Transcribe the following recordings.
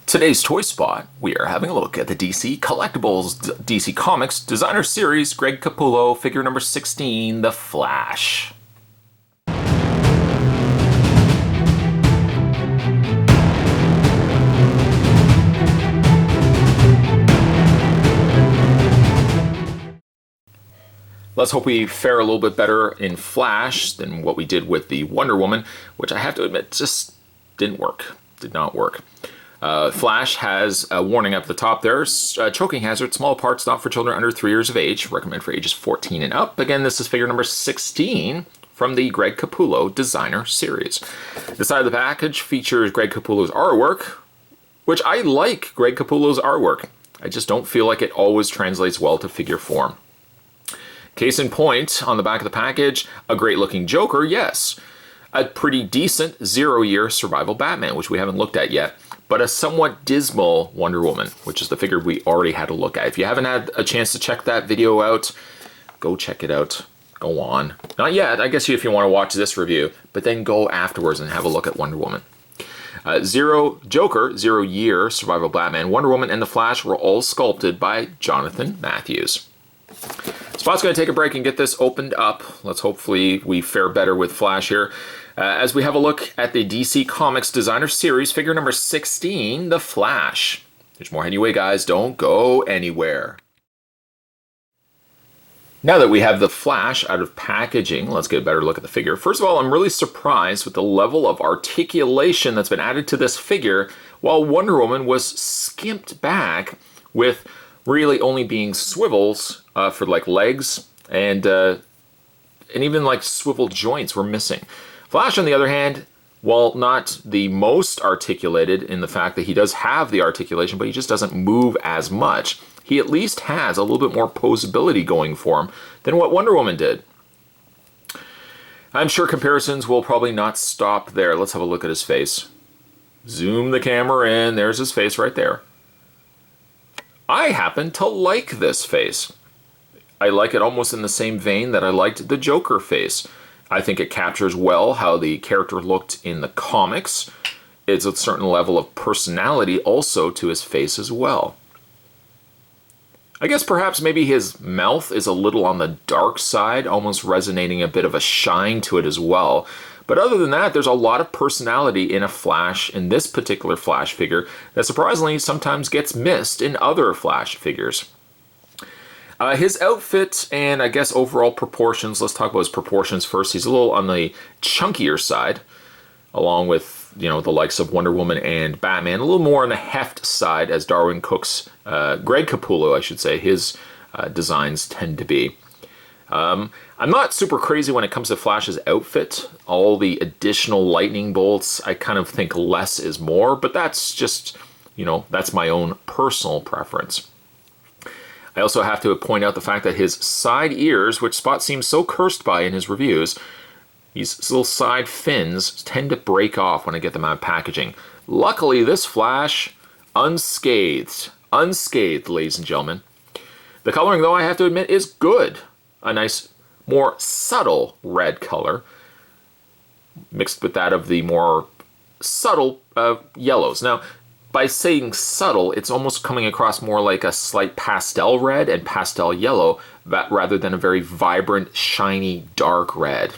Today's Toy Spot, we are having a look at the DC Collectibles DC Comics Designer Series Greg Capullo figure number 16, The Flash. Let's hope we fare a little bit better in Flash than what we did with the Wonder Woman, which I have to admit just didn't work. Did not work. Flash has a warning up at the top there. Choking hazard, small parts not for children under 3 years of age. Recommend for ages 14 and up. Again, this is figure number 16 from the Greg Capullo Designer Series. The side of the package features Greg Capullo's artwork, which I like Greg Capullo's artwork. I just don't feel like it always translates well to figure form. Case in point, on the back of the package, a great looking Joker, yes. A pretty decent 0-year survival Batman, which we haven't looked at yet. But a somewhat dismal Wonder Woman, which is the figure we already had a look at. If you haven't had a chance to check that video out, go check it out. Go on. Not yet, I guess if you want to watch this review, but then go afterwards and have a look at Wonder Woman. Joker, 0-year survival Batman, Wonder Woman, and The Flash were all sculpted by Jonathan Matthews. Spot's going to take a break and get this opened up. Let's hopefully we fare better with Flash here. As we have a look at the DC Comics Designer Series, figure number 16, The Flash. There's more anyway, guys. Don't go anywhere. Now that we have The Flash out of packaging, let's get a better look at the figure. First of all, I'm really surprised with the level of articulation that's been added to this figure, while Wonder Woman was skimped back with really only being swivels for like legs and even like swivel joints were missing. Flash, on the other hand, while not the most articulated in the fact that he does have the articulation, but he just doesn't move as much, he at least has a little bit more posability going for him than what Wonder Woman did. I'm sure comparisons will probably not stop there. Let's have a look at his face. Zoom the camera in. There's his face right there. I happen to like this face. I like it almost in the same vein that I liked the Joker face. I think it captures well how the character looked in the comics. It's a certain level of personality also to his face as well. I guess perhaps maybe his mouth is a little on the dark side, almost resonating a bit of a shine to it as well. But other than that, there's a lot of personality in a Flash, in this particular Flash figure, that surprisingly sometimes gets missed in other Flash figures. His outfit and I guess overall proportions, let's talk about his proportions first. He's a little on the chunkier side, along with, you know, the likes of Wonder Woman and Batman. A little more on the heft side, as Darwin Cook's, Greg Capullo, I should say, his designs tend to be. I'm not super crazy when it comes to Flash's outfit. All the additional lightning bolts, I kind of think less is more, but that's just, you know, that's my own personal preference. I also have to point out the fact that his side ears, which Spot seems so cursed by in his reviews, these little side fins tend to break off when I get them out of packaging. Luckily, this Flash, unscathed. Unscathed, ladies and gentlemen. The coloring, though, I have to admit, is good. A nice, more subtle red color, mixed with that of the more subtle yellows. Now, by saying subtle, it's almost coming across more like a slight pastel red and pastel yellow, rather than a very vibrant, shiny, dark red.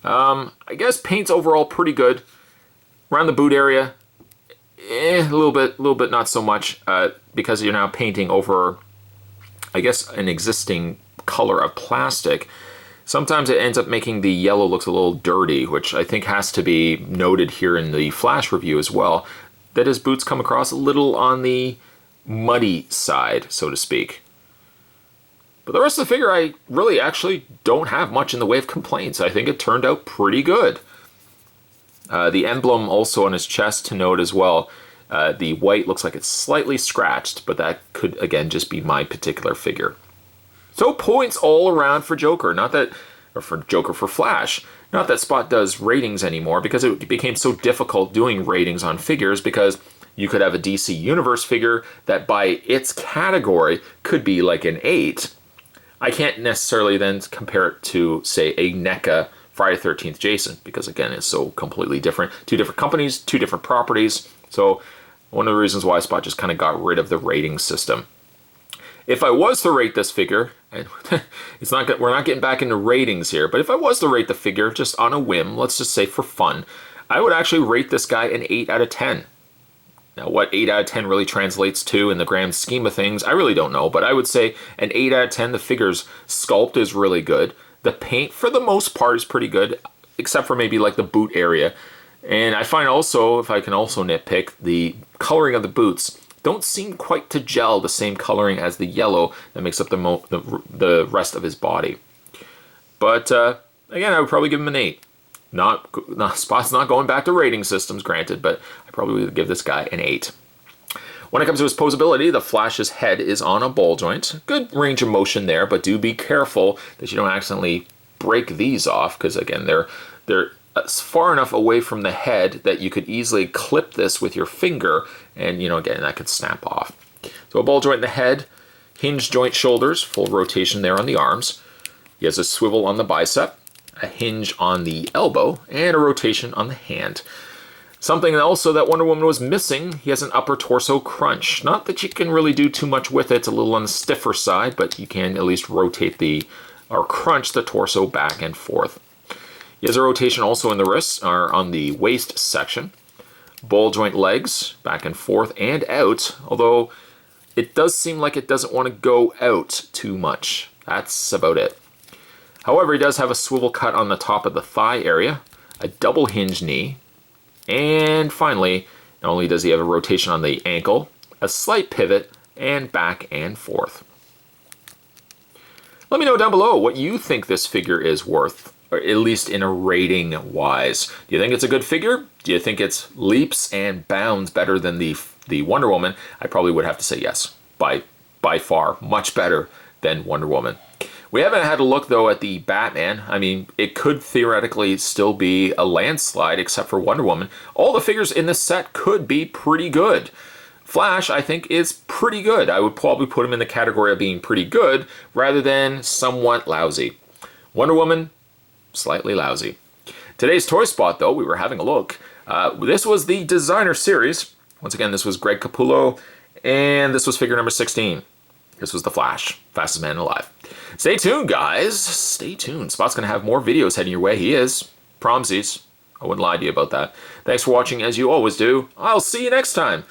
I guess paint's overall pretty good. Around the boot area, a little bit not so much, because you're now painting over, I guess, an existing color of plastic. Sometimes it ends up making the yellow looks a little dirty, which I think has to be noted here in the Flash review as well, that his boots come across a little on the muddy side, so to speak. But the rest of the figure, I really actually don't have much in the way of complaints. I think it turned out pretty good. The emblem also on his chest to note as well. The white looks like it's slightly scratched, but that could, again, just be my particular figure. So points all around for Joker, for Flash. Not that Spot does ratings anymore, because it became so difficult doing ratings on figures, because you could have a DC Universe figure that by its category could be like an 8. I can't necessarily then compare it to, say, a NECA Friday the 13th Jason, because again, it's so completely different. Two different companies, two different properties. So One of the reasons why Spot just kind of got rid of the rating system. If I was to rate this figure, and we're not getting back into ratings here, but if I was to rate the figure just on a whim, let's just say for fun, I would actually rate this guy an 8 out of 10. Now, what 8 out of 10 really translates to in the grand scheme of things, I really don't know, but I would say an 8 out of 10. The figure's sculpt is really good. The paint, for the most part, is pretty good, except for maybe like the boot area. And I find also, if I can also nitpick, the coloring of the boots don't seem quite to gel the same coloring as the yellow that makes up the rest of his body. But again, I would probably give him an 8. Spot's not going back to rating systems, granted, but I probably would give this guy an 8. When it comes to his posability, the Flash's head is on a ball joint. Good range of motion there, but do be careful that you don't accidentally break these off, because again, they're far enough away from the head that you could easily clip this with your finger, and again, that could snap off. So a ball joint in the head, hinge joint shoulders, full rotation there on the arms. He has a swivel on the bicep, a hinge on the elbow, and a rotation on the hand. Something also that Wonder Woman was missing, he has an upper torso crunch. Not that you can really do too much with it, it's a little on the stiffer side, but you can at least rotate or crunch the torso back and forth. He has a rotation also in the wrists, or on the waist section. Ball joint legs, back and forth and out, although it does seem like it doesn't want to go out too much. That's about it. However, he does have a swivel cut on the top of the thigh area, a double hinge knee, and finally, not only does he have a rotation on the ankle, a slight pivot, and back and forth. Let me know down below what you think this figure is worth, or at least in a rating wise. Do you think it's a good figure? Do you think it's leaps and bounds better than the Wonder Woman? I probably would have to say yes, by far, much better than Wonder Woman. We haven't had a look though at the Batman. I mean, it could theoretically still be a landslide except for Wonder Woman. All the figures in this set could be pretty good. Flash, I think, is pretty good. I would probably put him in the category of being pretty good rather than somewhat lousy. Wonder Woman, slightly lousy. Today's Toy Spot, though, we were having a look. This was the Designer Series. Once again, this was Greg Capullo, and this was figure number 16. This was the Flash, fastest man alive. Stay tuned, guys. Stay tuned. Spot's going to have more videos heading your way. He is. Promsies. I wouldn't lie to you about that. Thanks for watching, as you always do. I'll see you next time.